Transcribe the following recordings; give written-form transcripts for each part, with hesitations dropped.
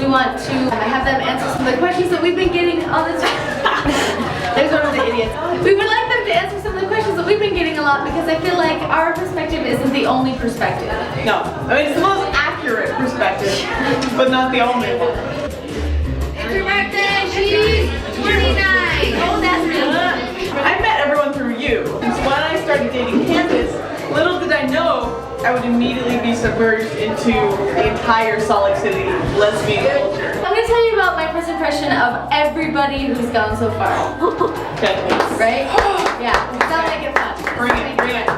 want to have them answer some of the questions that we've been getting all the time. There's one of the idiots. We would like them to answer some of the questions that we've been getting a lot because I feel like our perspective isn't the only perspective. No, I mean it's the most accurate perspective, but not the only one. Happy birthday, she's 29. Oh, that's me. I met everyone through you. And so when I started dating Candace, little did I know I would immediately be submerged into the entire Salt Lake City lesbian culture. I'm going to tell you about my first impression of everybody who's gone so far. Okay. Right? Yeah. That'll make it fun. Bring it, bring it.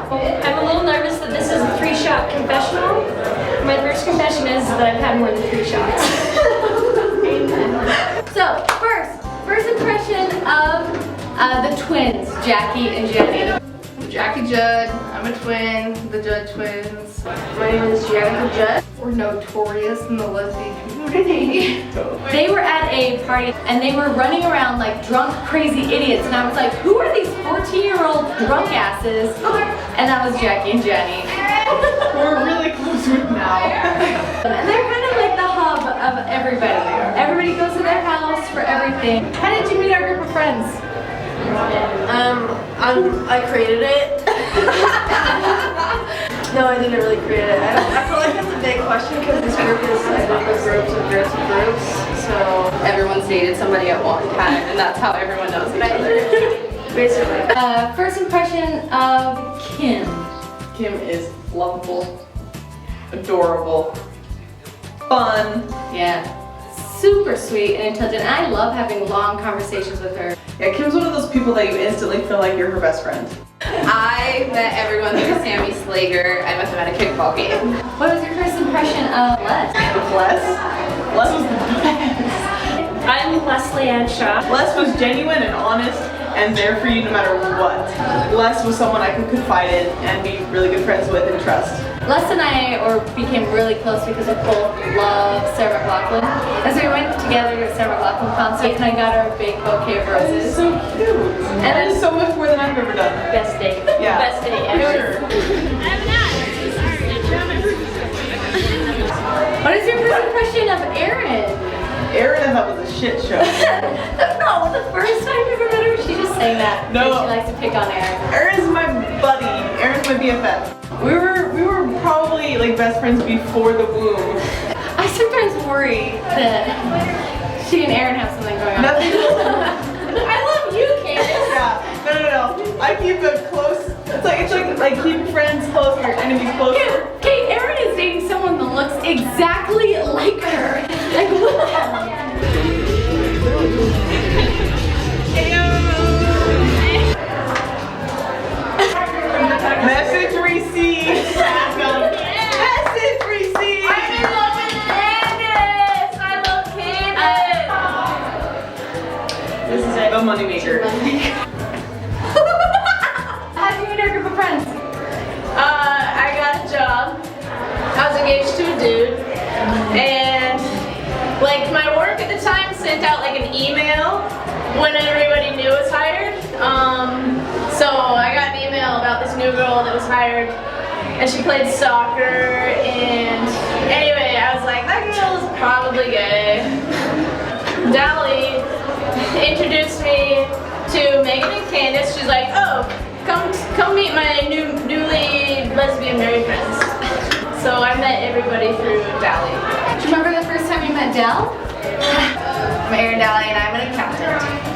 I'm a little nervous that this is a 3-shot confessional. My first confession is that I've had more than 3 shots. So, first impression of the twins, Jackie and Jenny. Jackie Judd, I'm a twin, the Judd twins. My name is Jackie Judd. We're notorious in the lesbian community. They were at a party and they were running around like drunk, crazy idiots, and I was like, who are these 14-year-old drunk asses? And that was Jackie and Jenny. We're really close with now. And they're kind of like the hub of everybody. Everybody goes to their house for everything. How did you meet our group of friends? I created it. No, I didn't really create it. I feel like that's a big question because this group is like groups of groups. So Everyone's dated somebody at one time, and that's how everyone knows each other. basically. First impression of Kim. Kim is lovable, adorable, fun. Yeah. Super sweet and intelligent. I love having long conversations with her. Yeah, Kim's one of those people that you instantly feel like you're her best friend. I met everyone through Sammy Slager. I met them at a kickball game. What was your first impression of Les? Les? Les was the best. I'm Leslie Ann Shaw. Les was genuine and honest and there for you no matter what. Les was someone I could confide in and be really good friends with and trust. Les and I became really close because we both love Sarah McLachlan. As we went together to Sarah McLachlan concert, and I got her a big bouquet of That is roses. so cute. And that is so much more than I've ever done. Best date. Yeah. Best date ever. For sure. What is your first impression of Erin? Erin I thought was a shit show. No, the first time you ever met her, she just sang that. No. She likes to pick on Erin. Erin's my buddy. Erin's my BFF. We were probably like best friends before the womb. I sometimes worry that she and Erin have something going on. Nothing. I love you, Candace. Yeah. No. I keep it close. It's like keep friends close, your enemies closer. Okay, Erin is dating someone that looks exactly like her. Like, what the hell? Message received. Message received. I'm in love with Candace. I love Candace. This is it. The moneymaker. How'd you meet our group of friends? I got a job. I was engaged to a dude, and like my work at the time sent out like an email when everybody knew was hired. So I got an email about this new girl that was hired, and she played soccer. And anyway, I was like, that girl is probably gay. Dolly introduced me to Megan and Candace. She's like, oh, come meet my newly lesbian married friends. So I met everybody through Dolly. Do you remember the first time you met Dell? I'm Erin Dally, and I'm an accountant.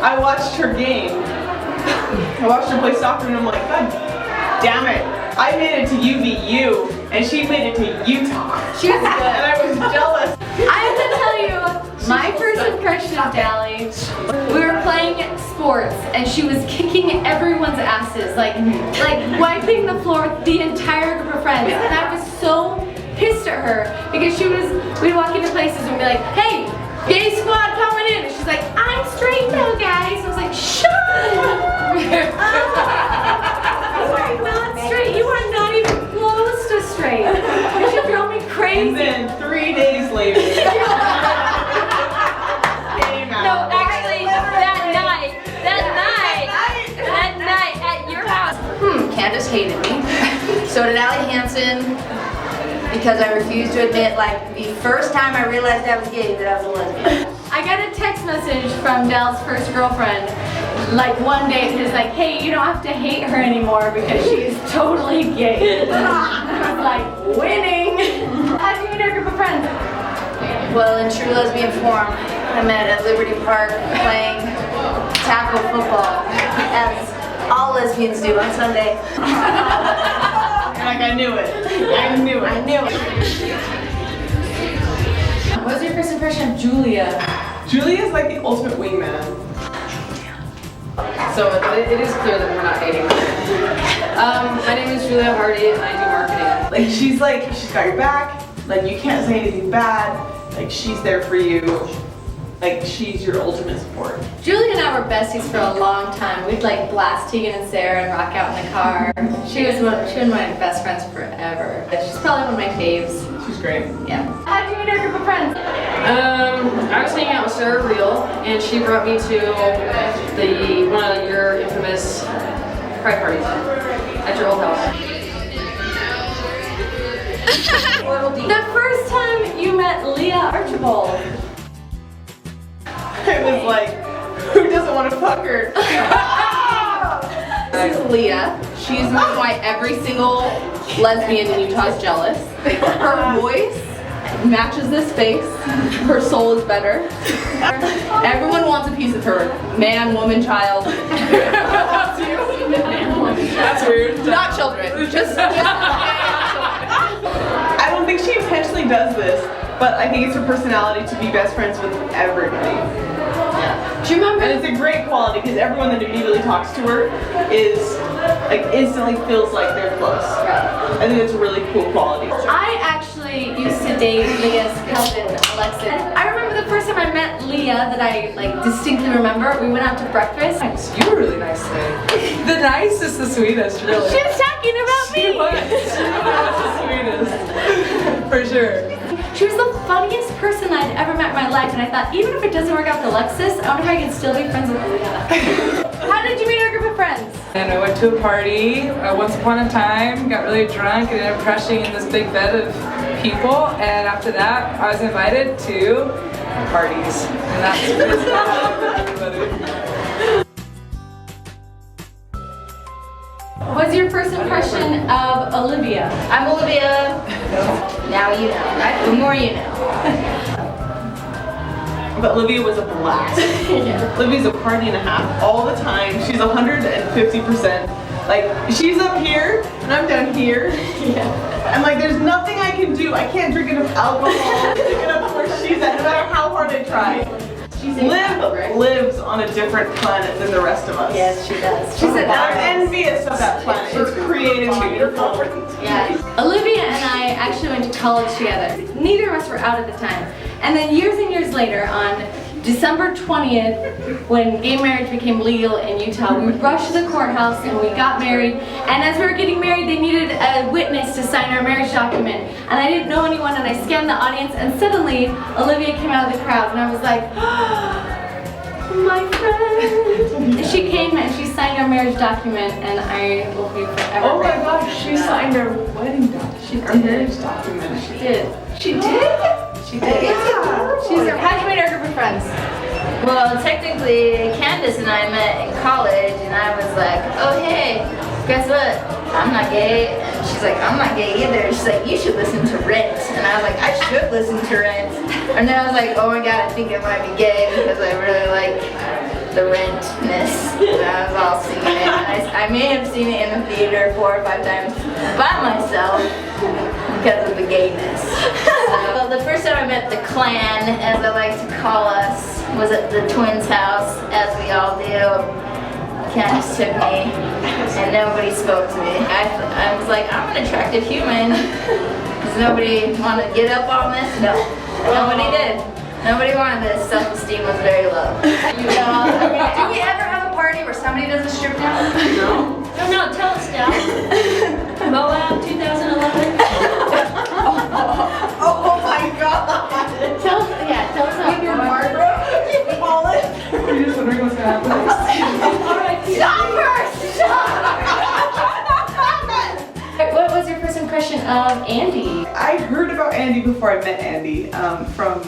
I watched her game. I watched her play soccer and I'm like, God damn it. I made it to UVU and she made it to Utah. She was good. And I was jealous. I have to tell you, my first impression of Dally, we were playing sports and she was kicking everyone's asses, like wiping the floor with the entire group of friends. And I was so pissed at her because we'd walk into places and be like, hey, gay squad coming in. And she's like, I'm straight now, guys. I was like, shut up. You are not straight. You are not even close to straight. You drove me crazy. And then 3 days later. No, actually, that night at your house. Candace hated me. So did Allie Hansen. because I refused to admit, like, the first time I realized I was gay, that I was a lesbian. I got a text message from Dell's first girlfriend, like one day, it was like, hey, you don't have to hate her anymore because she's totally gay. I was like, winning! How'd you meet our group of friends? Well, in true lesbian form, I met at Liberty Park playing tackle football, as all lesbians do on Sunday. Like I knew it. I knew it. I knew it. What was your first impression of Julia? Julia's like the ultimate wingman. So it is clear that we're not dating. My name is Julia Hardy and I do marketing. Like she's got your back. Like you can't say anything bad. Like she's there for you. Like she's your ultimate support. Julia and I were besties for a long time. We'd like blast Tegan and Sarah and rock out in the car. She was one of my best friends forever. She's probably one of my faves. She's great. Yeah. How'd you meet our group of friends? I was hanging out with Sarah Real and she brought me to one of your infamous pride parties at your old house. The first time you met Leah Archibald. It was like, who doesn't want to fuck her? This is Leah. She's the reason why every single lesbian in Utah is jealous. Her voice matches this face. Her soul is better. Everyone wants a piece of her. Man, woman, child. That's weird. Not children. Just I don't think she intentionally does this, but I think it's her personality to be best friends with everybody. Do you remember? And it's a great quality because everyone that immediately talks to her is like instantly feels like they're close. I think it's a really cool quality. I actually used to date Leah's cousin, Alexis. And I remember the first time I met Leah that I like distinctly remember. We went out to breakfast. You were really nice today. The nicest, the sweetest, really. She was talking about She me. was the sweetest. For sure. She was the funniest person I'd ever met in my life, and I thought, even if it doesn't work out with Alexis, I wonder if I can still be friends with Leah. How did you meet our group of friends? And I went to a party once upon a time, got really drunk, and ended up crashing in this big bed of people. And after that, I was invited to parties. And that's basically how I met everybody. What's your first impression of Olivia? I'm Olivia. Now you know, right? The more you know. But Olivia was a blast. Olivia's a party and a half all the time. She's 150%. Like she's up here and I'm down here. And like there's nothing I can do. I can't drink enough alcohol to get up to where she's at, no matter how hard I try. Liv lives on a different planet than the rest of us. Yes, she does. She's I'm envious of that planet. It's creative and beautiful. Yeah. Olivia and I actually went to college together. Neither of us were out at the time. And then years and years later, on December 20th, when gay marriage became legal in Utah, we rushed to the courthouse and we got married. And as we were getting married, they needed a witness to sign our marriage document. And I didn't know anyone, and I scanned the audience, and suddenly Olivia came out of the crowd, and I was like, oh, my friend. And she came and she signed our marriage document, and I will be forever Oh my grateful gosh, she signed our wedding document. Our marriage document. She did. She did? She did. Yeah. How'd you meet our group of friends? Well, technically, Candace and I met in college, and I was like, oh hey, guess what? I'm not gay. And she's like, I'm not gay either. She's like, you should listen to Rent. And I was like, I should listen to Rent. And then I was like, oh my god, I think I might be gay because I really like the Rentness. And I was all singing it. I may have seen it in the theater 4 or 5 times by myself because of the gayness. Well, the first time I met the clan, as I like to call us, was at the twins' house, as we all do. Candace took me, and nobody spoke to me. I was like, I'm an attractive human. Does nobody want to get up on this? No. Nobody did. Nobody wanted this. Self-esteem was very low. Do we ever have a party where somebody doesn't strip down? No. No, tell us now. Moab 2011. Oh my god. Tell us about your You're just wondering what's gonna happen next. What was your first impression of Andy? I Andy before I met Andy from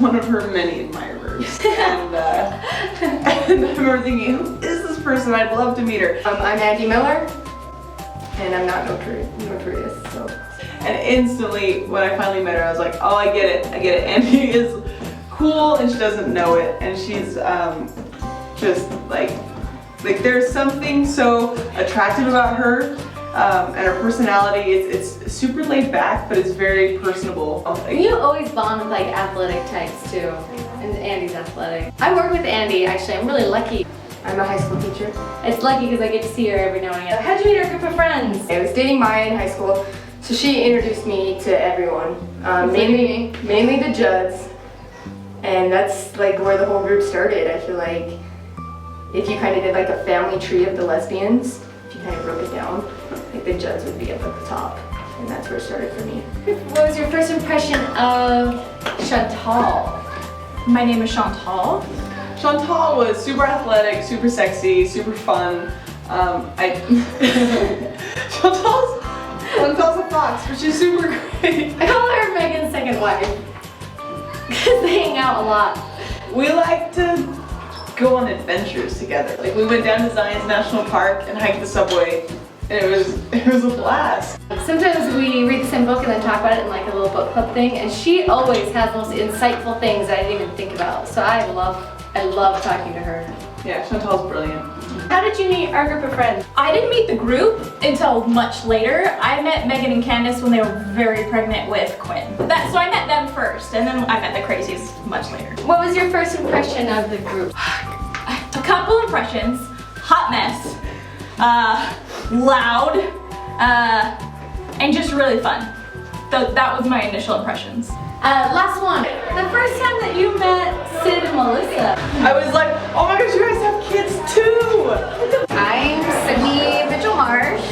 one of her many admirers. And I remember thinking, who is this person? I'd love to meet her. I'm Andy Miller, and I'm not notorious, so. And instantly, when I finally met her, I was like, oh, I get it. Andy is cool, and she doesn't know it, and she's just like there's something so attractive about her, and her personality. It's super laid back, but it's very personable. You always bond with like athletic types too, and Andy's athletic. I work with Andy actually. I'm really lucky. I'm a high school teacher. It's lucky because I get to see her every now and again. How'd you meet our group of friends? I was dating Maya in high school, so she introduced me to everyone, mainly the Judds, and that's like where the whole group started. I feel like if you kind of did like a family tree of the lesbians, if you kind of broke it down, like the Judds would be up at the top, and that's where it started for me. What was your first impression of Shantal? My name is Shantal. Shantal was super athletic, super sexy, super fun. Chantal's a fox, but she's super great. I call her Megan's second wife because they hang out a lot. We like to go on adventures together. Like we went down to Zion's National Park and hiked the subway, and it was a blast. Sometimes we read the same book and then talk about it in like a little book club thing, and she always has those insightful things that I didn't even think about. So I love talking to her. Yeah, Chantal's brilliant. How did you meet our group of friends? I didn't meet the group until much later. I met Megan and Candace when they were very pregnant with Quinn. So I met them first, and then I met the crazies much later. What was your first impression of the group? A couple impressions. Hot mess. Loud. And just really fun. That was my initial impressions. Last one. The first time that you met Sid and Melissa. I was like, oh my gosh, you guys have kids too! I'm Sydney Mitchell-Marsh.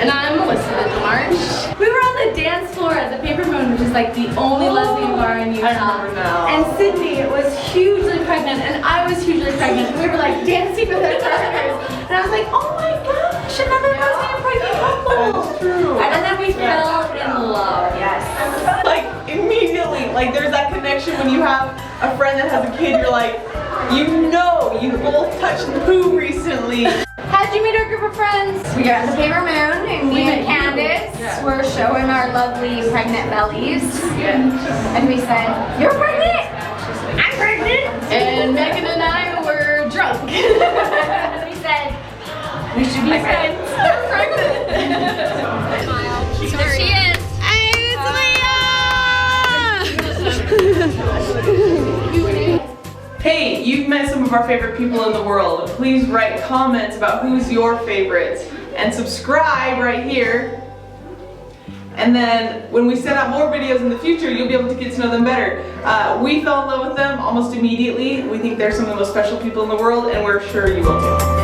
And I'm Melissa Mitchell-Marsh. We were on the dance floor at the Paper Moon, which is like the only lesbian bar in Utah. I remember now. And Sydney was hugely pregnant, and I was hugely pregnant. We were like dancing with our partners. And I was like, oh my gosh, another lesbian pregnant couple. That's true. And then we fell in love. Yes. Like immediately, like there's that connection when you have a friend that has a kid, you're like, you both touched the poo recently. How'd you meet our group of friends? We got at the Paper Moon, and me and Candace were showing our lovely pregnant bellies. And we said, you're pregnant? I'm pregnant. And Megan and I were drunk. And we said, we should be friends. We're pregnant. There she is. Hey, you've met some of our favorite people in the world. Please write comments about who's your favorite and subscribe right here. And then when we send out more videos in the future, you'll be able to get to know them better. We fell in love with them almost immediately. We think they're some of the most special people in the world, and we're sure you will too.